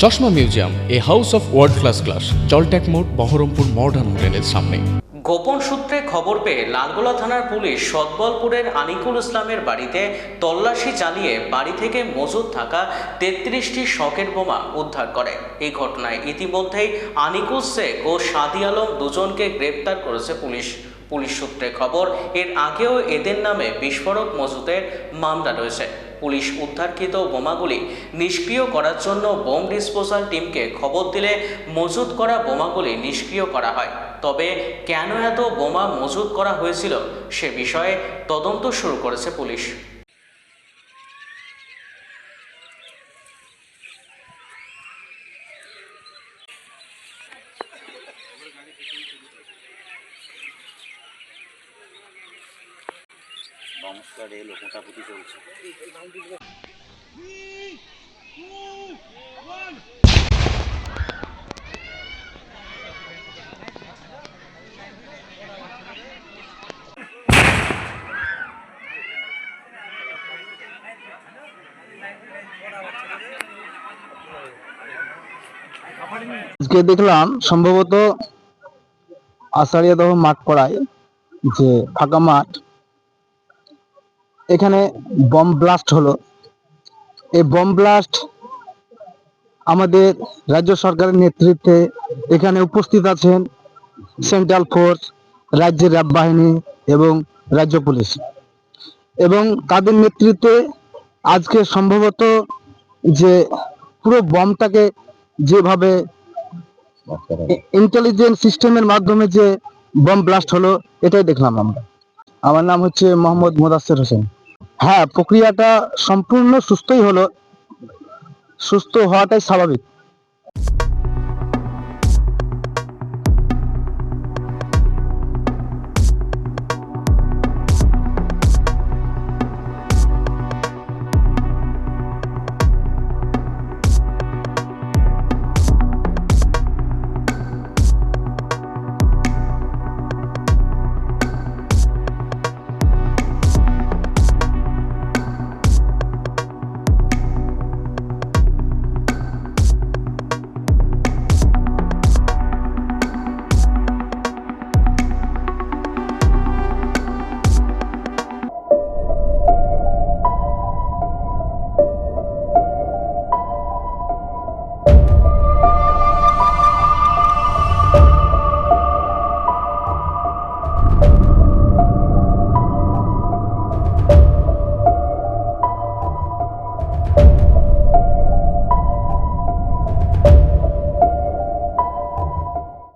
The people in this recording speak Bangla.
চশমা museum, a house of world class, জলট্যাক মোড়, বহরমপুর মডার্ন হোটেলের সামনে। গোপন সূত্রে খবর পেয়ে লালগোলা থানার পুলিশ সতবলপুরের আনিকুল ইসলামের বাড়িতে তল্লাশি চালিয়ে বাড়ি থেকে মজুদ থাকা 33টি শকের বোমা উদ্ধার করে। এই ঘটনায় ইতিমধ্যেই আনিকুল শেখ ও সাদি আলম দুজনকে গ্রেপ্তার করেছে পুলিশ। পুলিশ সূত্রে খবর, এর আগেও এদের নামে বিস্ফোরক মজুদের মামলা রয়েছে। পুলিশ উদ্ধারকৃত বোমাগুলি নিষ্ক্রিয় করার জন্য বোম ডিসপোজাল টিমকে খবর দিলে মজুত করা বোমাগুলি নিষ্ক্রিয় করা হয়। তবে কেন এত বোমা মজুত করা হয়েছিল সে বিষয়ে তদন্ত শুরু করেছে পুলিশ। নমস্কার, এই লোকটাপুটি চলছে। আজকে দেখলাম সম্ভবত আষাঢ়িয়াদহ মাঠ পড়ায় যে ফাঁকা মাঠ, এখানে বম ব্লাস্ট হলো। এই বম ব্লাস্ট আমাদের রাজ্য সরকারের নেতৃত্বে এখানে উপস্থিত আছেন সেন্ট্রাল ফোর্স, রাজ্যের র্যাব বাহিনী এবং রাজ্য পুলিশ, এবং তাদের নেতৃত্বে আজকে সম্ভবত যে পুরো বমটাকে যেভাবে ইন্টেলিজেন্স সিস্টেমের মাধ্যমে যে বম ব্লাস্ট হলো, এটাই দেখলাম আমরা। আমার নাম হচ্ছে মোহাম্মদ মোদাসের হোসেন। হ্যাঁ, প্রক্রিয়াটা সম্পূর্ণ সুস্থই হলো, সুস্থ হওয়াটাই স্বাভাবিক।